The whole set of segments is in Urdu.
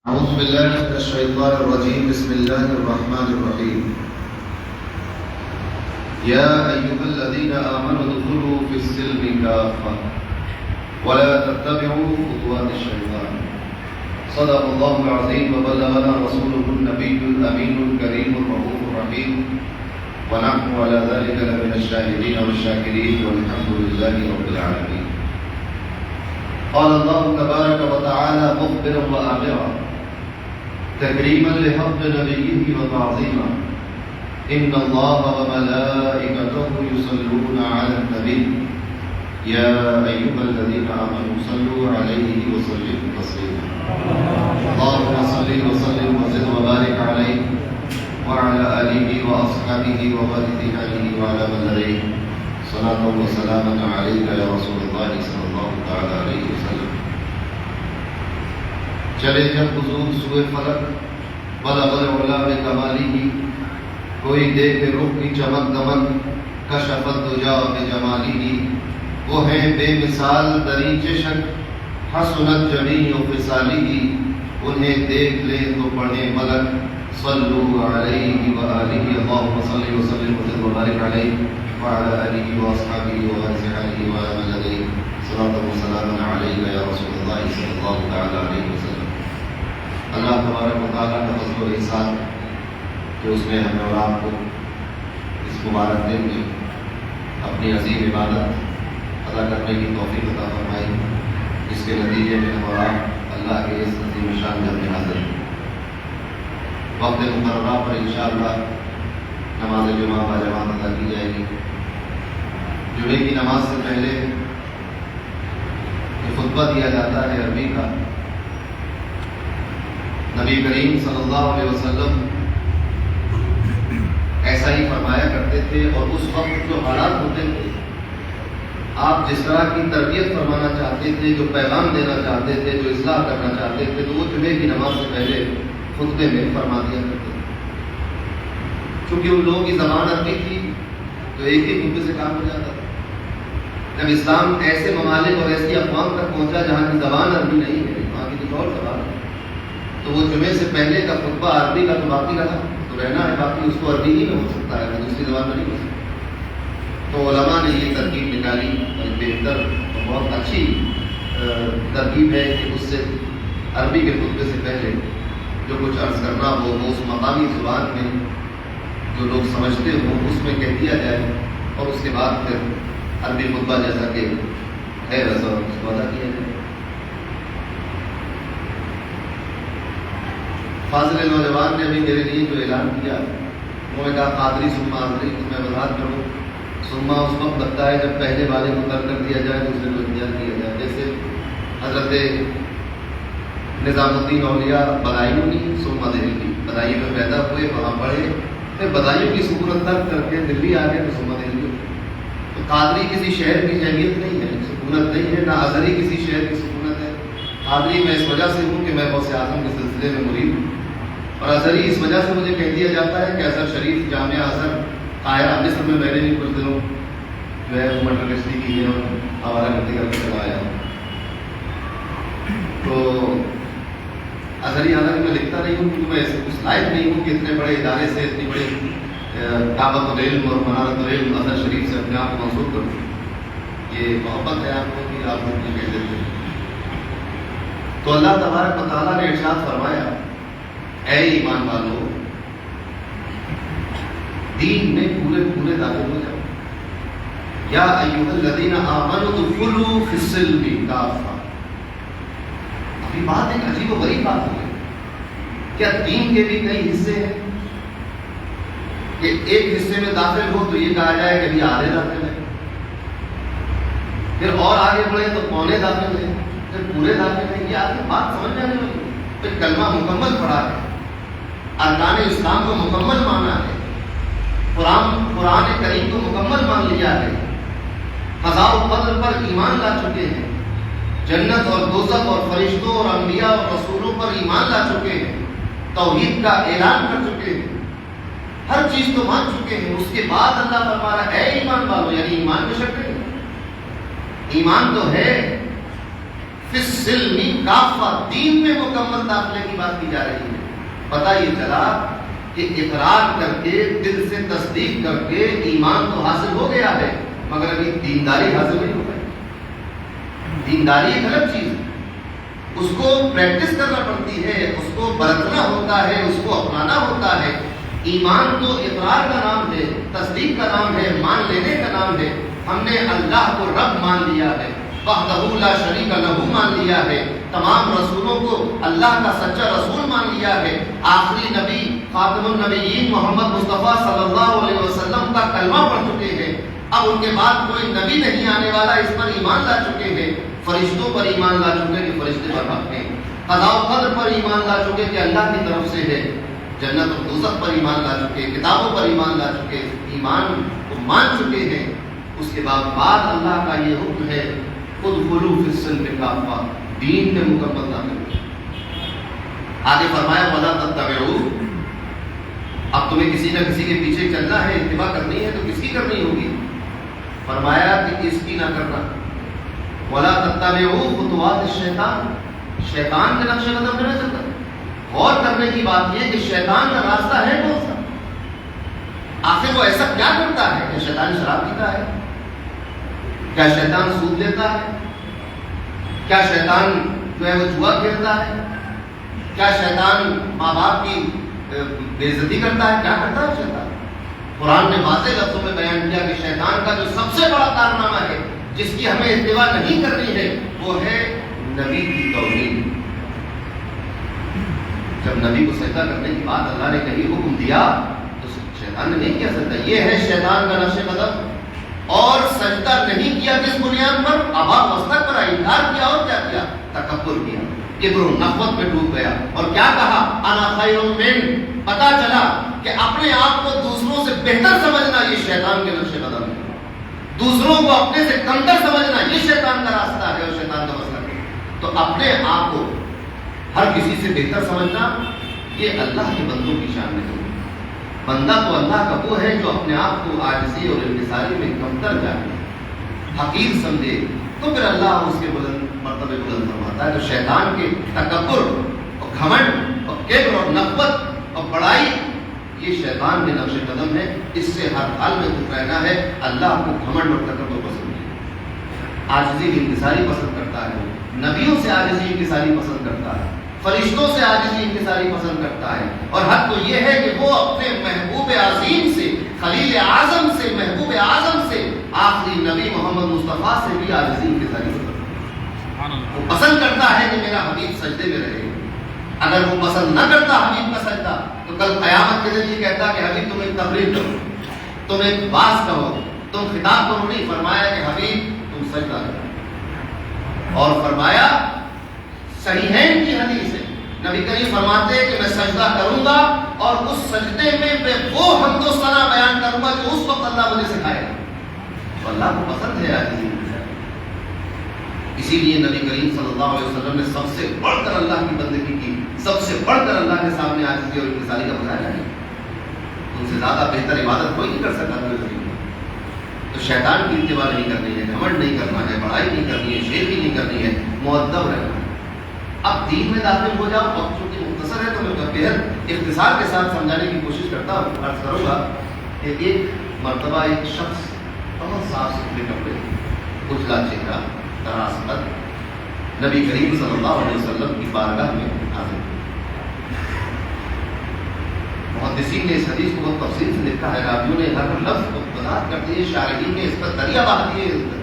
أعوذ بالله من الشيطان الرجيم. بسم الله الرحمن الرحيم. يا أيها الذين آمنوا ادخلوا في السلم كافة ولا تتبعوا خطوات الشيطان. صدق الله العظيم وبلغنا رسوله النبي الأمين الكريم الرؤوف الرحيم ونحن على ذلك لمن الشاهدين والشاكرين والحمد لله رب العالمين. قال الله تبارك وتعالى مخبرا وآمرا تكريما لحق نبيه وتعظيما إن الله وملائكته يصلون على النبي يا أيها الذين آمنوا صلوا عليه وسلموا تسليما. اللهم صل وسلم وزد وبارك عليه وعلى آله وأصحابه وبارك وعلى من لديه صلاة وسلاما عليك يا رسول الله صلى الله تعالى عليه وسلم. چلے جب حضور سوئے فلک بلغ العلا بکمالہ، کوئی دیکھے رخ کی چمک دمک کشف الدجا بجمالہ. وہ ہیں بے مثال دری چشک حسنت جمیع خصالہ، انہیں دیکھ لیں تو پڑھیں ملک صلو علیہ وآلہ. اللہم صل وسلم وبارک علیہ وعلى آله وأصحابه وأتباعه ومن لديه صلاة وسلاما عليك يا رسول الله صلى الله تعالى عليه وسلم. اللہ تبارک و تعالیٰ کا فضل و احسان کہ اس نے ہمیں اور آپ کو اس مبارک دن میں اپنی عظیم عبادت ادا کرنے کی توفیق عطا فرمائی، جس کے نتیجے میں ہم اور آپ اللہ کے اس عظیم شان جب میں حاضر ہیں. وقت مقررہ پر انشاءاللہ نماز جمعہ باجماعت ادا کی جائے گی. جمعے کی نماز سے پہلے جو خطبہ دیا جاتا ہے عربی کا، نبی کریم صلی اللہ علیہ وسلم ایسا ہی فرمایا کرتے تھے، اور اس وقت جو حالات ہوتے تھے، آپ جس طرح کی تربیت فرمانا چاہتے تھے، جو پیغام دینا چاہتے تھے، جو اصلاح کرنا چاہتے تھے، تو وہ جمعے کی نماز سے پہلے خطبے میں فرما دیا کرتے تھے. چونکہ ان لوگوں کی زبان عربی تھی تو ایک ہی خطبے سے کام ہو جاتا تھا. جب اسلام ایسے ممالک اور ایسی اقوام تک پہنچا جہاں کی زبان عربی نہیں ہے، وہاں کی کچھ اور زبان ہے، تو وہ جمعے سے پہلے کا خطبہ عربی کا تو باقی رہا، تو رہنا ہے باقی، اس کو عربی ہی میں ہو سکتا ہے، دوسری زبان میں نہیں ہو سکتا. تو علماء نے یہ ترکیب نکالی، اور بہتر اور بہت اچھی ترکیب ہے کہ اس سے عربی کے خطبے سے پہلے جو کچھ عرض کرنا ہو وہ اس مقامی زبان میں جو لوگ سمجھتے ہوں اس میں کہہ دیا جائے، اور اس کے بعد پھر عربی خطبہ جیسا کہ ہے ویسا اس کو ادا کیا جائے. فاضل نوجوان نے ابھی میرے لیے جو اعلان کیا، انہوں نے کہا قادری سما حاضری، تو میں وضاحت کروں. سما اس وقت لگتا ہے جب پہلے والے کو ترک کر دیا جائے، دوسرے کو اختیار کیا جائے. جیسے حضرت نظام الدین اولیاء بدایونی سما دہلی، بدائی میں پیدا ہوئے، وہاں پڑھے، پھر بدایوں کی سکونت ترک کر کے دلی آ گئے تو سما دہلی ہو. تو قادری کسی شہر کی اہمیت نہیں ہے، سکونت نہیں ہے، نہ ازہری کسی شہر کی سکونت ہے. قادری میں اس وجہ سے ہوں کہ میں غوث اعظم کے سلسلے میں مرید ہوں، اور ازہری اس وجہ سے مجھے کہہ دیا جاتا ہے کہ ازہر شریف جامعہ ازہر قاہرہ مصر میں میں نے بھی کچھ دنوں جو ہے مٹر کشتی کی ہے اور حوالہ کرتے کر کے چلایا. تو ازہری حالانکہ میں لکھتا نہیں ہوں کیونکہ میں اس لائق نہیں ہوں کہ اتنے بڑے ادارے سے اتنی بڑی دعوت العلم اور منارت العلم ازہر شریف سے اپنے آپ کو منسوب کروں. یہ محبت ہے آپ کو کہ آپ لوگ یہ کہہ دیتے ہیں. تو اللہ تبارک و تعالیٰ نے ارشاد فرمایا، اے ایمان والو، دین میں پورے پورے داخل ہو جاؤ. یا ایھا الذین آمنوا ادخلوا فی السلم کافہ. ابھی بات ایک عجیب و غریب بات ہے. کیا دین کے بھی کئی حصے ہیں کہ ایک حصے میں داخل ہو تو یہ کہا جائے کہ ابھی آدھے داخل ہیں، پھر اور آگے بڑھے تو پونے داخل ہیں، پھر پورے داخل ہیں؟ یہ آدمی بات سمجھ جانے والی. پھر کلمہ مکمل پڑھا ہے، ارکان اسلام کو مکمل مانا ہے، قرآن کریم کو مکمل مان لیا ہے، قضاء و قدر پر ایمان لا چکے ہیں، جنت اور دوزخ اور فرشتوں اور انبیاء اور رسولوں پر ایمان لا چکے ہیں، توحید کا اعلان کر چکے ہیں، ہر چیز تو مان چکے ہیں. اس کے بعد اللہ فرما رہا ہے اے ایمان والو، یعنی ایمان میں شک نہیں، ایمان تو ہے. فی السلم کافہ، دین میں مکمل داخلے کی بات کی جا رہی ہے۔ پتہ یہ چلا کہ اقرار کر کے، دل سے تصدیق کر کے ایمان تو حاصل ہو گیا ہے، مگر ابھی دینداری حاصل نہیں ہو گئی۔ دینداری ایک الگ چیز ہے، اس کو پریکٹس کرنا پڑتی ہے، اس کو برتنا ہوتا ہے، اس کو اپنانا ہوتا ہے۔ ایمان تو اقرار کا نام ہے، تصدیق کا نام ہے، مان لینے کا نام ہے۔ ہم نے اللہ کو رب مان لیا ہے، وحدہ لا شریک لہ مان لیا ہے، تمام رسولوں کو اللہ کا سچا رسول مان لیا ہے، آخری نبی خاتم النبیین محمد مصطفیٰ صلی اللہ علیہ وسلم کا کلمہ پڑھ چکے ہیں۔ اب ان کے بعد کوئی نبی نہیں آنے والا، اس پر ایمان لا چکے ہیں۔ فرشتوں پر ایمان لا چکے کہ فرشتے پر حق ہیں، قضاء و قدر پر ایمان لا چکے کہ اللہ کی طرف سے ہے، جنت و دوزخ پر ایمان لا چکے، کتابوں پر ایمان لا چکے، ایمان کو مان چکے ہیں۔ اس کے بعد اللہ کا یہ حکم ہے ادخلوا فی السلم کافہ، دین میں مکمل داخل ہو۔ آگے فرمایا ولا تتبعوا، اب تمہیں کسی نہ کسی کے پیچھے چلنا ہے، اتباع کرنی ہے تو کس کی کرنی ہوگی؟ فرمایا کہ اس کی نہ کرنا، ولا تتبعوا خطوات الشیطان، شیطان کے نقش قدم میں نہ چلنا۔ غور کرنے کی بات یہ کہ شیطان کا راستہ ہے کون سا؟ آخر وہ ایسا کیا کرتا ہے؟ کہ شیطان شراب پیتا ہے؟ کیا شیطان سود لیتا ہے؟ کیا شیطان جو ہے وہ جوا کھیلتا ہے؟ کیا شیطان ماں باپ کی بے عزتی کرتا ہے؟ کیا کرتا ہے شیطان؟ قرآن نے واضح لفظوں میں بیان کیا کہ شیطان کا جو سب سے بڑا کارنامہ ہے جس کی ہمیں اتباع نہیں کرنی ہے وہ ہے نبی کی توہین۔ جب نبی کو سجدہ کرنے کی بات اللہ نے کہی، حکم دیا، تو شیطان نے نہیں کیا سجدہ۔ یہ ہے شیطان کا نقش قدم۔ اور سجدہ نہیں کیا کس بنیاد پر؟ ابا واستکبر، انکار کیا اور کیا کیا؟ تکبر کیا، کبر و نخوت میں ڈوب گیا۔ اور کیا کہا؟ انا خیر من، پتا چلا کہ اپنے آپ کو دوسروں سے بہتر سمجھنا یہ شیطان کے نقش قدم ہے، دوسروں کو اپنے سے کمتر سمجھنا یہ شیطان کا راستہ ہے اور شیطان کا مسلک ہے۔ تو اپنے آپ کو ہر کسی سے بہتر سمجھنا یہ اللہ کے بندوں کی شان نہیں ہے۔ بندہ تو اللہ کا وہ ہے جو اپنے آپ کو عاجزی اور انکساری میں کمتر جانے، حقیر سمجھے، تو پھر اللہ اس کے بلند مرتبے بلند فرماتا ہے۔ تو شیطان کے تکبر اور گھمنڈ اور کبر اور نخوت اور بڑائی یہ شیطان کے نقش قدم ہے، اس سے ہر حال میں دور رہنا ہے۔ اللہ کو گھمنڈ اور تکبر پسند ہے، عاجزی کی انکساری پسند کرتا ہے، نبیوں سے عاجزی انکساری پسند کرتا ہے، فرشتوں سے عاجزی انکساری پسند کرتا ہے۔ اور حد تو یہ ہے کہ وہ اپنے محبوب عظیم سے، خلیل اعظم سے، محبوب اعظم سے، آخری نبی محمد مصطفیٰ سے بھی عاجزی انکساری پسند کرتا ہے۔ وہ پسند کرتا ہے کہ میرا حبیب سجدے میں رہے۔ اگر وہ پسند نہ کرتا حبیب کا سجدہ تو کل قیامت کے دن یہ کہتا کہ حبیب تم ایک تقریر کرو، تم ایک باز کہو، تم خطاب کرو۔ نہیں، فرمایا کہ حبیب تم سجدہ کرو۔ اور فرمایا صحیحین کی حدیث ہے، نبی کریم فرماتے ہیں کہ میں سجدہ کروں گا اور اس سجدے میں میں وہ حمد و ثنا بیان کروں گا جو اس وقت اللہ مجھے سکھائے گا۔ تو اللہ کو پسند ہے عاجزی۔ اسی لیے نبی کریم صلی اللہ علیہ وسلم نے سب سے بڑھ کر اللہ کی بندگی کی، سب سے بڑھ کر اللہ کے سامنے عاجزی اور انکساری کا مظاہرہ ہے۔ ان سے زیادہ بہتر عبادت کوئی نہیں کر سکتا نبی۔ تو شیطان کی اتباع نہیں کرنی ہے، گھمنڈ نہیں کرنا ہے، بڑائی نہیں کرنی ہے، شیخی نہیں کرنی ہے، مؤدب رہنا ہے۔ اب دین میں داخل ہو جاؤ، وقت چونکہ مختصر ہے تو میں بہت اختصار کے ساتھ سمجھانے کی کوشش کرتا ہوں، عرض کروں گا کہ ایک مرتبہ ایک شخص بہت صاف ستھرے کپڑے، اجلا چہرہ، طراز قد، نبی کریم صلی اللہ علیہ وسلم کی بارگاہ میں حاضر۔ محدثین نے اس حدیث کو بہت تفصیل سے لکھا ہے، راویوں نے ہر لفظ کو وضاحت کر دی ہے، شارحین نے اس پر دریا بہا دی ہے۔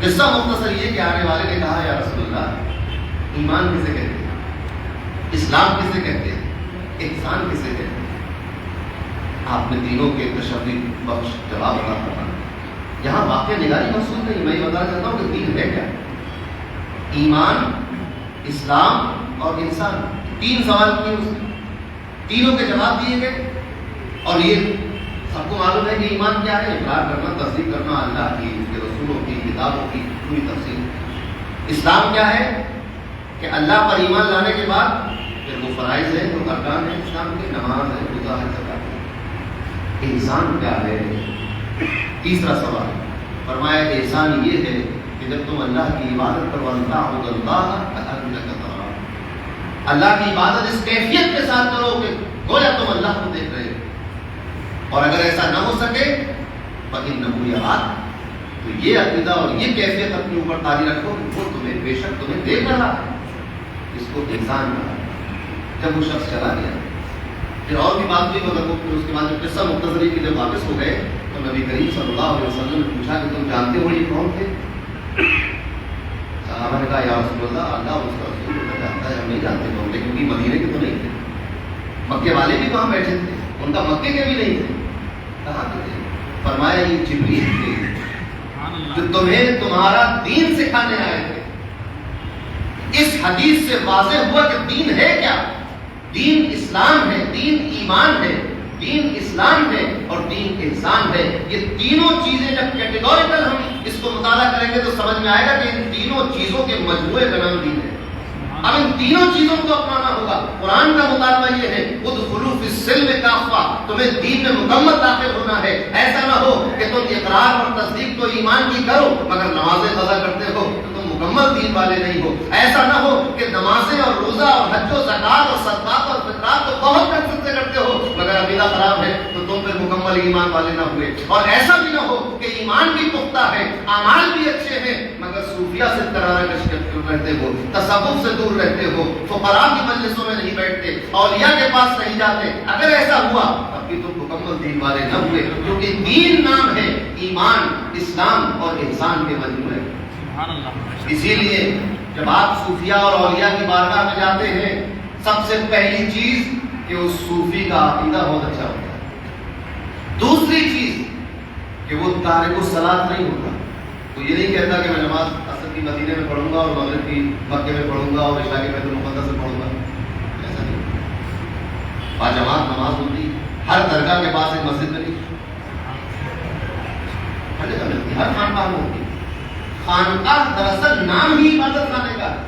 قصہ مختصر یہ کہ آنے والے نے کہا یا رسول اللہ، ایمان کسے کہتے ہیں؟ اسلام کسے کہتے ہیں؟ احسان کسے کہتے ہیں؟ آپ نے تینوں کے تشریح بخش جواب عطا فرمایا۔ یہاں واقع نگاری مقصود نہیں، میں یہ بتانا چاہتا ہوں کہ دین ہے کیا؟ ایمان، اسلام اور انسان، تین سوال کیے اس نے، تینوں کے جواب دیے گئے۔ اور یہ سب کو معلوم ہے کہ ایمان کیا ہے؟ اقرار کرنا، تصدیق کرنا اللہ کی، اس کے رسولوں کی، کتابوں کی پوری تفصیل۔ اسلام کیا ہے؟ کہ اللہ پر ایمان لانے کے بعد پھر وہ فرائض ہے، جو ارکان ہے اسلام کے، نماز ہے، روزہ ہے، زکات ہے۔ احسان کیا ہے؟ تیسرا سوال فرمایا کہ احسان یہ ہے کہ کہ جب تم اللہ کی عبادت کرو تعبد اللہ کأنک تراہ، اللہ کی عبادت اس کیفیت کے ساتھ کرو کہ گویا تم اللہ کو دیکھ رہے ہو، اور اگر ایسا نہ ہو سکے فإنہ یراک، تو یہ عقیدہ اور یہ کیفیت اپنے اوپر طاری رکھو کہ وہ تمہیں بے شک تمہیں دیکھ رہا ہے، اس کو احسان کہا۔ جب وہ شخص چلا گیا پھر اور بھی بات ہوئی، مگر وہ اس کے بعد قصہ مختصری کے جب واپس ہو گئے تو نبی کریم صلی اللہ علیہ وسلم نے پوچھا کہ تم جانتے ہو یہ کون تھے؟ صحابہ نے کہا یا رسول اللہ، اللہ اور اس کا رسول اللہ جانتا ہے، ہم نہیں جانتے کون تھے، کیونکہ مدینے کے تو نہیں تھے، مکے والے بھی وہاں بیٹھے تھے، ان کا مکے کے بھی نہیں تھے، کہاں کے تھے؟ فرمایا یہ جبریل تھے جو تمہیں تمہارا دین سکھانے آئے تھے۔ اس حدیث سے واضح ہوا کہ دین ہے کیا؟ دین اسلام ہے، دین ایمان ہے، دین اسلام ہے اور دین احسان ہے۔ یہ تینوں چیزیں جب کیٹیگوریکل ہم اس کو مطالعہ کریں گے تو سمجھ میں آئے گا کہ ان تینوں چیزوں کے مجموعے کا نام دین ہے۔ اب ان تینوں چیزوں کو اپنانا ہوگا۔ قرآن کا مطالبہ یہ ہے ادخلوا فی السلم کافہ، تمہیں دین میں مکمل داخل ہونا ہے۔ ایسا نہ ہو کہ تم اقرار اور تصدیق تو ایمان کی کرو مگر نمازیں قضا کرتے ہو تو تم مکمل دین والے نہیں ہو۔ ایسا نہ ہو کہ نمازیں اور روزہ اور حج و زکات اور صدقات اور فطرات تو بہت کثرت سے کرتے ہو مگر عقیدہ خراب ہے تو تم پھر مکمل ایمان والے نہ ہوئے۔ اور ایسا بھی نہ ہو کہ ایمان بھی پختہ ہے، اعمال بھی اچھے ہیں مگر صوفیہ سے کرارہ کش رہتے ہو، تصوف سے دور رہتے ہو، فقراء کی مجلسوں میں نہیں بیٹھتے، اولیاء کے پاس نہیں جاتے۔ اگر ایسا ہوا تب بھی تم مکمل دین والے نہ ہوئے، کیونکہ دین نام ہے ایمان، اسلام اور احسان کے مجموعے۔ اسی لیے جب آپ صوفیہ اور اولیاء کی بارگاہ میں جاتے ہیں سب سے پہلی چیز کہ اس صوفی کا عقیدہ بہت اچھا ہوتا ہے، دوسری چیز کہ وہ تارک الصلاۃ نہیں ہوتا، تو یہ نہیں کہتا کہ میں نماز عصر کی مدینے میں پڑھوں گا اور مغرب کی مکے میں پڑھوں گا اور عشاء کی بیت المقدس میں پڑھوں گا، ایسا نہیں۔ باجماعت نماز ہوتی، ہر درگاہ کے پاس ایک مسجد میں نہیں، ہر جگہ ملتی، ہر خانقاہ میں ہوتی۔ خانقاہ دراصل نام ہی عبادت خانے کا ہے۔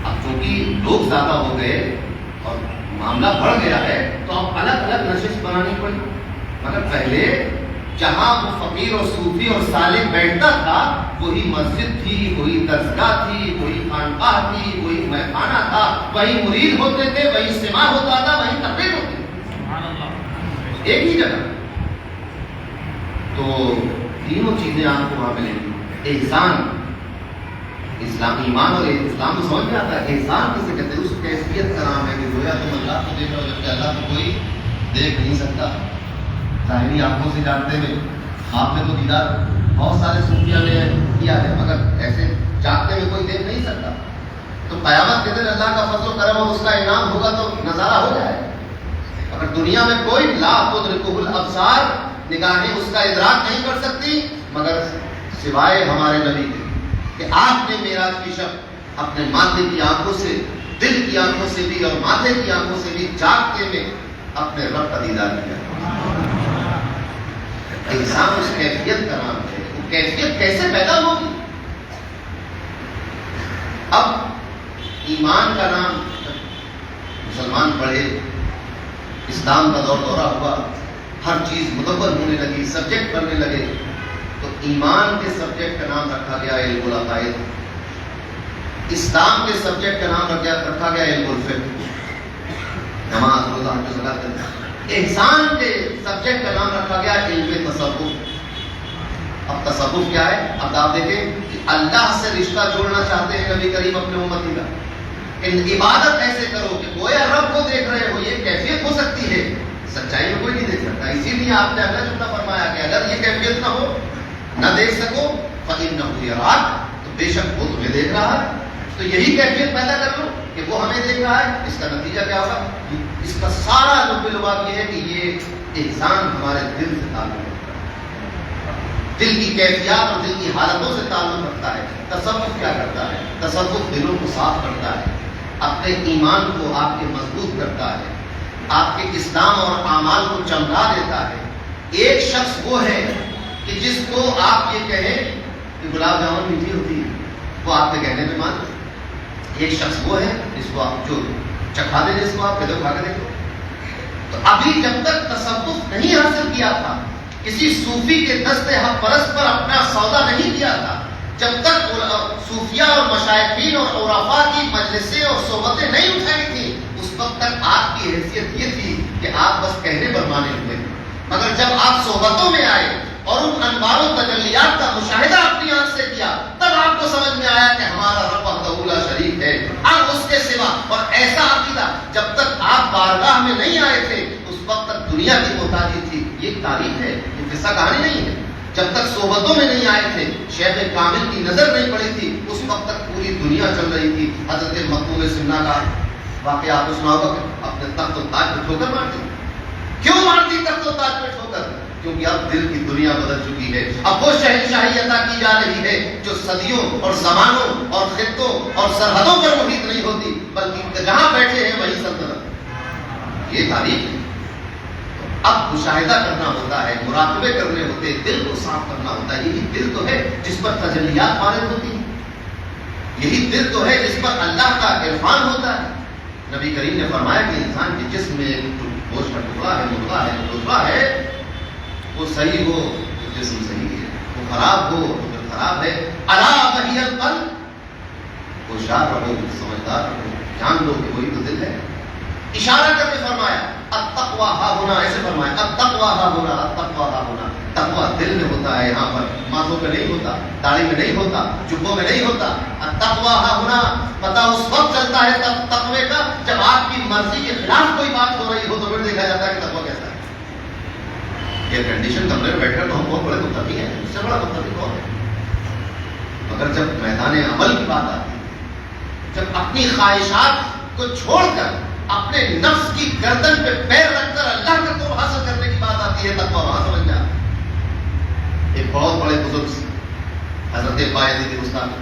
اب چونکہ لوگ زیادہ ہو گئے اور معاملہ بڑھ گیا ہے تو اب الگ الگ نشست بنانی پڑی، مگر پہلے جہاں وہ فقیر اور صوفی اور سالک بیٹھتا تھا وہی مسجد تھی، وہی درسگاہ تھی، وہی خانقاہ تھی، وہی مہمانہ تھا، وہی مرید ہوتے تھے، وہی اجتماع ہوتا تھا، وہی تقریر ہوتی تھی، ایک ہی جگہ۔ تو تینوں چیزیں آپ کو وہاں ملیں گی۔ احسان، اسلام، ایمان اور اسلام کو سمجھ میں آتا ہے۔ احسان کسے کہتے ہیں؟ اس کیفیت کا نام ہے کہ گویا تم اللہ کو دیکھ رہے ہو جبکہ اللہ کو کوئی دیکھ نہیں سکتا، ظاہری آنکھوں سے جانتے ہوئے۔ خواب میں تو دیدار بہت سارے صوفیہ نے کیا ہے مگر ایسے جاگتے ہوئے کوئی دیکھ نہیں سکتا۔ تو قیامت کے دن اللہ کا فضل و کرم اور اس کا انعام ہوگا تو نظارہ ہو جائے۔ اگر دنیا میں کوئی لا تدرکہ الابصار، نگاہیں اس کا ادراک نہیں کر سکتی مگر سوائے ہمارے نبی کے، کہ آپ نے معراج کی شب اپنے ماتھے کی آنکھوں سے، دل کی آنکھوں سے بھی اور ماتھے کی آنکھوں سے بھی جاگتے میں اپنے رب کا دیدار کیا۔ احسان اس کیفیت کا نام ہے۔ وہ کیفیت کیسے پیدا ہوگی؟ اب ایمان کا نام مسلمان پڑھے، اسلام کا دور دورہ ہوا، ہر چیز مدبر ہونے لگی، سبجیکٹ بننے لگے، تو ایمان کے سبجیکٹ کا نام رکھا گیا علم العقائد، اسلام کے سبجیکٹ کا نام رکھا گیا علم الفقہ، نماز روزہ حج زکات۔ احسان کے سبجیکٹ کا نام رکھا گیا علم تصوف۔ اب تصوف کیا ہے؟ اب آپ دیکھیں کہ اللہ سے رشتہ جوڑنا چاہتے ہیں نبی کریم اپنے امتی کا، عبادت ایسے کرو کہ گویا رب کو دیکھ رہے ہو۔ یہ کیفیت ہو سکتی ہے، سچائی میں کوئی نہیں دیکھ سکتا، اسی لیے آپ نے اگلا جملہ فرمایا کہ اگر یہ کیفیت نہ ہو، نہ دیکھ سکو فإنہ یراک، تو بے شک وہ تمہیں دیکھ رہا ہے۔ تو یہی کیفیت پیدا کر لو کہ وہ ہمیں دیکھ رہا ہے۔ اس کا نتیجہ کیا ہوگا؟ اس کا سارا لب لباب یہ ہے کہ یہ احسان ہمارے دل سے تعلق رکھتا ہے، دل کی کیفیات اور دل کی حالتوں سے تعلق رکھتا ہے۔ تصوف کیا کرتا ہے؟ تصوف دلوں کو صاف کرتا ہے، اپنے ایمان کو آپ کے مضبوط کرتا ہے، آپ کے اسلام اور اعمال کو چمکا دیتا ہے۔ ایک شخص وہ ہے کہ جس کو آپ یہ کہیں کہ گلاب جامن میٹھی ہوتی ہے، وہ آپ کے کہنے پہ مان۔ ایک شخص وہ ہے جس کو آپ جو چکھا دے، جس کو آپ کہتے کھا کے دیکھو۔ تو ابھی جب تک تصوف نہیں حاصل کیا تھا کسی صوفی کے دست حق پرست پر اپنا سودا نہیں کیا تھا. جب تک صوفیہ اور مشائخین اور عرفاء کی مجلسیں اور صحبتیں نہیں اٹھائی تھیں اس وقت تک آپ کی حیثیت یہ تھی کہ آپ بس کہنے پر مانے ہوئے. مگر جب آپ صحبتوں میں آئے اور ان انوار و تجلیات کا مشاہدہ اپنی آنکھ سے کیا تب آپ کو سمجھ میں آیا کہ ہمارا رب وحدہ لا شریک ہے، اب اس کے سوا. اور ایسا عقیدہ جب تک آپ بارگاہ میں نہیں آئے تھے اس وقت تک دنیا کی محتاجی تھی. یہ تاریخ ہے، یہ قصہ کہانی نہیں ہے. جب تک صحبتوں میں نہیں آئے تھے، شیخ کامل کی نظر نہیں پڑی تھی، اس وقت تک پوری دنیا چل رہی تھی. حضرت مخدوم سمنہ کا واقعہ آپ کو سنا ہوگا کہ اپنے تخت و تاج پہ ٹھوکر مارتی. کیوں مارتی تخت و تاج پہ ٹھوکر؟ کیونکہ اب دل کی دنیا بدل چکی ہے. اب وہ شہنشاہی عطا کی جا رہی ہے جو صدیوں اور زمانوں اور خطوں اور سرحدوں پر محیط نہیں ہوتی بلکہ جہاں بیٹھے ہیں وہی سلطنت. یہ تاریخ ہے. اب مشاہدہ کرنا ہوتا ہے، مراقبے کرنے ہوتے ہیں، دل کو صاف کرنا ہوتا ہے. یہی دل تو ہے جس پر تجلیات وارد ہوتی ہیں. یہی دل تو ہے جس پر اللہ کا عرفان ہوتا ہے. نبی کریم نے فرمایا کہ انسان کے جسم میں گوشت کا ٹکڑا ہے، مردہ ہے، دوسرا ہے، وہ صحیح ہو تو جسم صحیح ہے، وہ خراب ہو تو پھر خراب ہے. الا وہی القلب، ہوشیار رہو، سمجھدار رہو، جان لو کہ وہی تو دل ہے. اشارہ کر کے فرمایا التقوی ہا ہونا، ایسے فرمایا التقوی ہا ہونا، التقوی ہا ہونا. تقوی دل میں ہوتا ہے، یہاں پر ماتھوں پہ نہیں ہوتا، داڑھی میں نہیں ہوتا، جبوں میں نہیں ہوتا. التقوی ہا ہونا پتہ اس وقت چلتا ہے تقوی کا جب آپ کی مرضی کے خلاف کوئی بات ہو رہی ہو تو پھر دیکھا جاتا ہے کہ تقوی کیسا ہے. ایئر کنڈیشن کمرے میں بیٹھ کر تو ہم بہت بڑے متقی ہیں، اس سے بڑا متقی کون ہے؟ مگر جب میدان عمل کی بات آتی ہے، جب اپنی خواہشات کو چھوڑ کر اپنے نفس کی گردن پہ پیر رکھ کر اللہ کا قرب حاصل کرنے کی بات آتی ہے تقویٰ وہاں سمجھ میں آتا ہے. ایک بہت بڑے بزرگ حضرت بایزید بستامی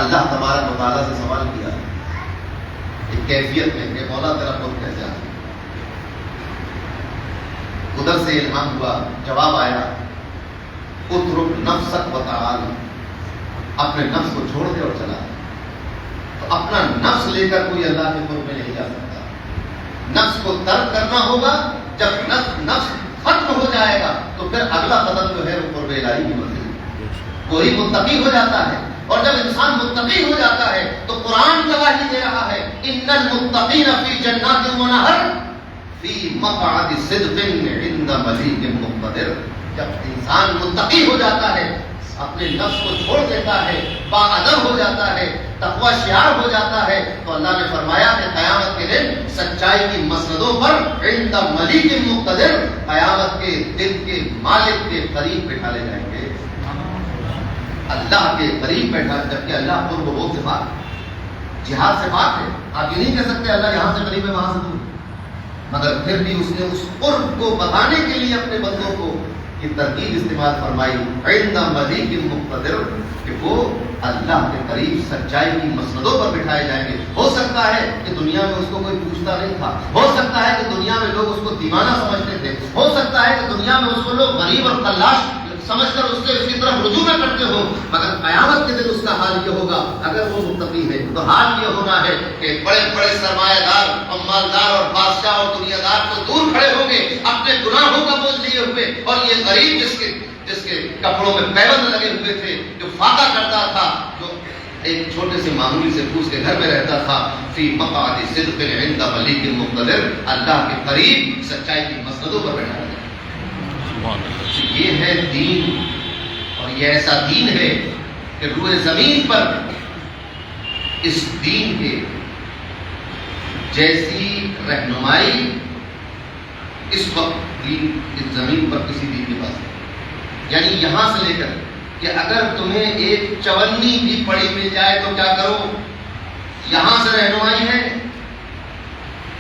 اللہ تبارک و تعالیٰ سے سوال کیا ایک کیفیت میں کہ مولا تیرا قرب کیسے آتا ہے. ادھر سے الہام ہوا، جواب آیا اترک نفسک و تعال، اپنے نفس کو چھوڑ دے اور چلا. تو اپنا نفس لے کر کوئی اللہ کے قرب میں نہیں جا سکتا. نفس کو ترک کرنا ہوگا. جب نفس ختم ہو جائے گا تو پھر اگلا قدم جو ہے وہ قرب الہی کی منزل. کوئی متقی ہو جاتا ہے اور جب انسان متقی ہو جاتا ہے تو قرآن گواہی دے رہا ہے ان المتقین فی جنات و نہر فی مقعد صدق عند ملیک مقتدر. جب انسان متقی ہو جاتا ہے، اپنے نفس کو چھوڑ دیتا ہے، باادب ہو جاتا ہے، تقوی شعار ہو جاتا ہے تو اللہ نے فرمایا کہ قیامت کے دن سچائی کی مسندوں پر عند ملیک مقتدر، قیامت کے دن کے مالک کے قریب بٹھا لے جائیں گے. اللہ کے قریب بیٹھا، جبکہ اللہ قرب و سے بات، جہاد سے بات ہے. آپ یہ نہیں کہہ سکتے اللہ یہاں سے قریب ہے وہاں سے دور. مگر پھر بھی اس نے اس قرب کو بتانے کے لیے اپنے بندوں کو یہ ترکیب استعمال فرمائی عند ملیک مقتدر، کہ وہ اللہ کے قریب سچائی کی مسندوں پر بٹھائے جائیں گے. ہو سکتا ہے کہ دنیا میں اس کو کوئی پوچھتا نہیں تھا، ہو سکتا ہے کہ دنیا میں لوگ اس کو دیوانہ سمجھتے تھے، ہو سکتا ہے کہ دنیا میں اس کو لوگ غریب اور خلاش سمجھ کر اس کی طرف رجوع نہ کرتے ہو. مگر قیامت کے دن اس کا حال یہ ہوگا اگر وہ متقی ہے تو حال یہ ہونا ہے کہ بڑے بڑے سرمایہ دار اور مالدار اور بادشاہ اور دنیا دار تو دور کھڑے ہوں گے اپنے گناہوں کا بوجھ لیے ہوئے، اور یہ غریب جس کے کپڑوں میں پیبند لگے ہوئے تھے، جو فاقہ کرتا تھا، جو ایک چھوٹے سے معمولی سے پھوس کے گھر میں رہتا تھا، فی مقعد صدق عند ملیک مقتدر، اللہ کے قریب سچائی کی مسندوں پر بیٹھا رہتا ہے. یہ ہے دین، اور یہ ایسا دین ہے کہ روئے زمین پر اس دین کے جیسی رہنمائی اس وقت دین اس زمین پر کسی دین کے پاس نہیں. یعنی یہاں سے لے کر کہ اگر تمہیں ایک چونی بھی پڑی مل جائے تو کیا کرو، یہاں سے رہنمائی ہے.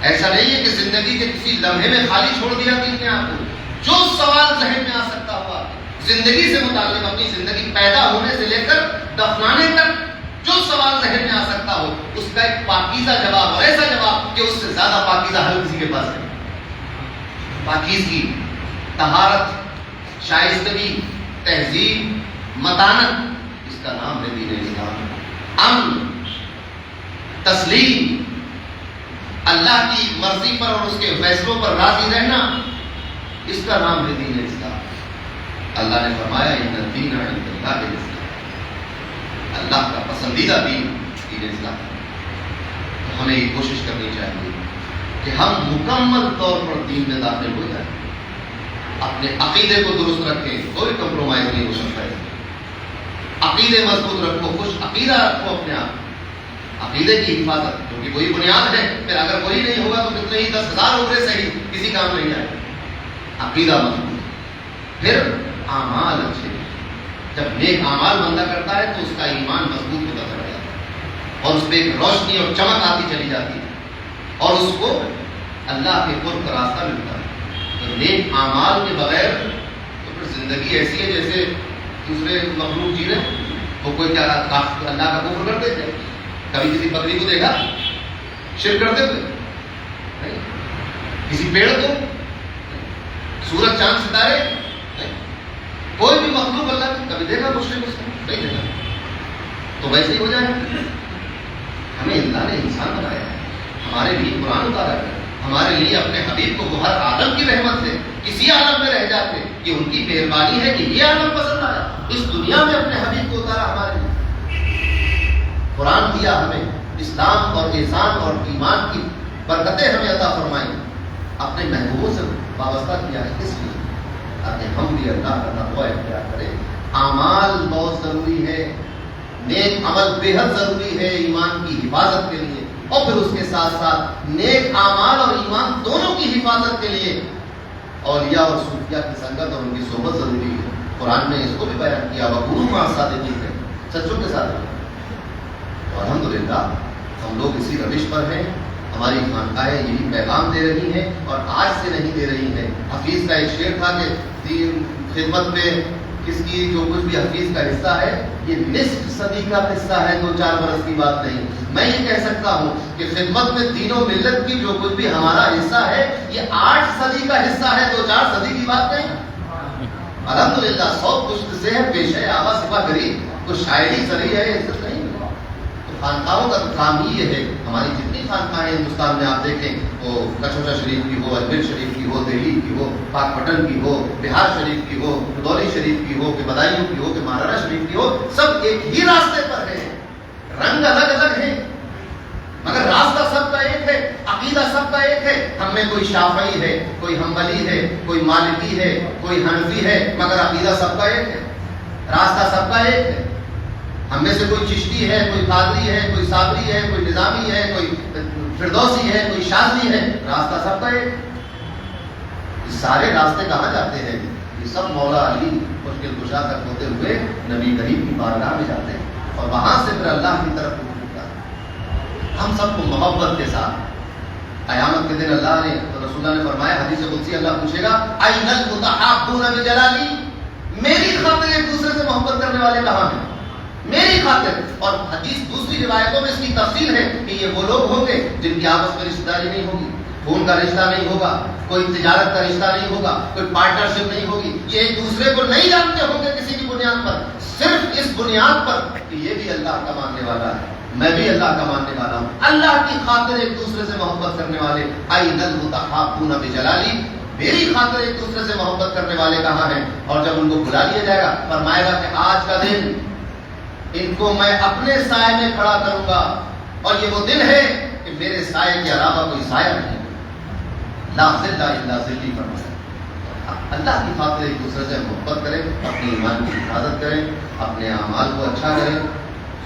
ایسا نہیں ہے کہ زندگی کے کسی لمحے میں خالی چھوڑ دیا دین نے آپ کو. جو سوال ذہن میں آ سکتا ہوا زندگی سے متعلق، اپنی زندگی پیدا ہونے سے لے کر دفنانے تک جو سوال ذہن میں آ سکتا ہو اس کا ایک پاکیزہ جواب، اور ایسا جواب کہ اس سے زیادہ پاکیزہ حل کسی کے پاس نہیں. پاکیزگی، طہارت، شائستگی، تہذیب، متانت، اس کا نام ہے دین اسلام. امن، تسلیم، اللہ کی مرضی پر اور اس کے فیصلوں پر راضی رہنا، اس کا نام ہے دین اسلام۔ اللہ نے فرمایا ان الدین عند اللہ الاسلام، اللہ کا پسندیدہ دین اسلام۔ تو ہمیں یہ کوشش کرنی چاہیے کہ ہم مکمل طور پر دین میں داخل ہو جائیں، اپنے عقیدے کو درست رکھیں، کوئی کمپرومائز نہیں ہو سکتا ہے۔ عقیدے مضبوط رکھو، خوش عقیدہ رکھو اپنے آپ، عقیدے کی حفاظت، کیونکہ وہی بنیاد ہے۔ پھر اگر وہی نہیں ہوگا تو کتنے ہی 10,000 عمریں صحیح کسی کام نہیں آئے۔ عقیدہ مضبوط، پھر اعمال اچھے۔ جب نیک اعمال بندہ کرتا ہے تو اس کا ایمان مضبوط ہوتا چلا جاتا ہے اور اس پہ ایک روشنی اور چمک آتی چلی جاتی ہے اور اس کو اللہ کے قرب کا راستہ ملتا ہے۔ تو نیک اعمال کے بغیر تو پھر زندگی ایسی ہے جیسے دوسرے مخلوق جی رہے، وہ کوئی کیا اللہ کا کفر کرتے تھے؟ کبھی کسی بکری کو دیکھا شرک کرتے ہوئے؟ نہیں۔ کسی پیڑ کو، سورج چاند ستارے، کوئی بھی مخلوق اللہ کی کبھی دیکھا مشرک اس کو؟ نہیں دیکھا۔ تو ویسے ہی ہو جائے، ہمیں اللہ نے انسان بنایا ہے، ہمارے لیے قرآن اتارا ہے، ہمارے لیے اپنے حبیب کو وہ ہر عالم کی رحمت سے کسی عالم میں رہ جاتے، یہ ان کی مہربانی ہے کہ یہ عالم پسند آیا، اس دنیا میں اپنے حبیب کو اتارا ہمارے لیے، قرآن دیا ہمیں، اسلام اور احسان اور ایمان کی برکتیں ہمیں عطا فرمائی، اپنے محبوبوں سے وابستہ کیا ہے، اس لیے تاکہ ہم بھی اللہ کا تقوی اختیار کریں۔ اعمال بہت ضروری ہے، نیک عمل بے حد ضروری ہے ایمان کی حفاظت کے لیے، اور پھر اس کے ساتھ ساتھ نیک اعمال اور ایمان دونوں کی حفاظت کے لیے اولیاء اور صوفیاء کی سنگت اور ان کی صحبت ضروری ہے۔ قرآن نے اس کو بھی بیان کیا، وَكُونُوا مَعَ الصَّادِقِينَ، سچوں کے ساتھ۔ تو الحمدللہ ہم لوگ اسی روش پر ہیں، ہماری خانقاہیں یہی پیغام دے رہی ہیں اور آج سے نہیں دے رہی ہیں۔ حفیظ کا ایک شعر تھا کہ دین خدمت میں کس کی جو کچھ بھی حفیظ کا حصہ ہے یہ نصف صدی کا قصہ ہے، 2-4 برس کی بات نہیں۔ میں یہ کہہ سکتا ہوں کہ خدمت میں دین و ملت کی جو کچھ بھی ہمارا حصہ ہے یہ 8 صدی کا حصہ ہے، 2-4 صدی کی بات نہیں۔ الحمدللہ 100 پشت سے ہے، پیش ہے آبا سپا غریب، کوئی شاعری سری ہے، عزت نہیں۔ تو خانقاہوں کا تو کام ہی یہ ہے، ہماری جتنی خانقاہیں ہندوستان میں آپ دیکھیں، وہ کچوچا شریف کی ہو، اجمیر شریف کی ہو، دہلی کی ہو، پاک پٹن کی ہو، بہار شریف کی ہو، دودھی شریف کی ہو، کہ بدایوں کی ہو، کہ مہارانا شریف کی ہو، سب ایک ہی راستے پر ہیں، رنگ الگ الگ ہیں مگر راستہ سب کا ایک ہے، عقیدہ سب کا ایک ہے۔ ہم میں کوئی شافعی ہے، کوئی حنبلی ہے، کوئی مالکی ہے، کوئی حنفی ہے، مگر عقیدہ سب کا ایک ہے، راستہ سب کا ایک ہے۔ ہم میں سے کوئی چشتی ہے، کوئی قادری ہے، کوئی صابری ہے، کوئی نظامی ہے، کوئی فردوسی ہے، کوئی شاذلی ہے، راستہ سب کا ایک۔ یہ سارے راستے کہاں جاتے ہیں؟ یہ سب مولا علی مشکل کشا تک ہوتے ہوئے نبی کریم کی بارگاہ میں جاتے ہیں اور وہاں سے پھر اللہ کی طرف اٹھتا ہے۔ ہم سب کو محبت کے ساتھ قیامت کے دن اللہ نے رسول اللہ نے فرمایا، حدیث قدسی اللہ پوچھے گا اَيْنَ الْمُتَحَابُّونَ بِجَلَالِي، میری خاطر ایک دوسرے سے محبت کرنے والے کہاں ہیں؟ میری خاطر۔ اور حدیث دوسری روایتوں میں اس کی تفصیل ہے کہ یہ وہ لوگ ہوں گے جن کی آپس میں رشتہ داری نہیں ہوگی، خون کا رشتہ نہیں ہوگا، کوئی تجارت کا رشتہ نہیں ہوگا، کوئی پارٹنرشپ نہیں ہوگی، یہ ایک دوسرے کو نہیں جانتے ہوں گے کسی بھی بنیاد پر، صرف اس بنیاد پر کہ یہ بھی اللہ کا ماننے والا ہے، میں بھی اللہ کا ماننے والا ہوں، اللہ کی خاطر ایک دوسرے سے محبت کرنے والے۔ اَيْنَ الْمُتَحَابُّونَ بِجَلَالِي، میری خاطر ایک دوسرے سے محبت کرنے والے کہاں ہیں؟ اور جب ان کو بلا لیا جائے گا فرمائے گا کہ آج کا دن ان کو میں اپنے سائے میں کھڑا کروں گا، اور یہ وہ دن ہے کہ میرے سائے کے علاوہ کوئی سایہ نہیں، لا ظل الا ظلی فرمایا۔ اللہ کی خاطر ایک دوسرے سے محبت کریں، اپنی ایمان کی حفاظت کریں، اپنے اعمال کو اچھا کریں،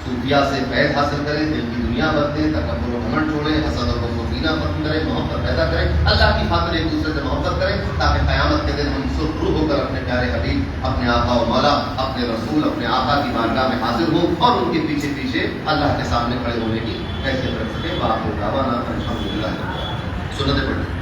صوفیاء سے فیض حاصل کریں، دل کی دنیا بدلیں، تکبر و گھمنڈ چھوڑیں، حسد اور بغض ختم کریں، محبت پیدا کریں، اللہ کی خاطر ایک دوسرے سے محبت کریں، تاکہ قیامت کے دن ہم سرخرو ہو کر اپنے پیارے حبیب، اپنے آقا و مولا، اپنے رسول، اپنے آقا کی بارگاہ میں حاضر ہوں اور ان کے پیچھے پیچھے اللہ کے سامنے کھڑے ہونے کی حیثیت رکھ سکیں۔ وآخر دعوانا الحمدللہ۔ سنتیں پڑھیں۔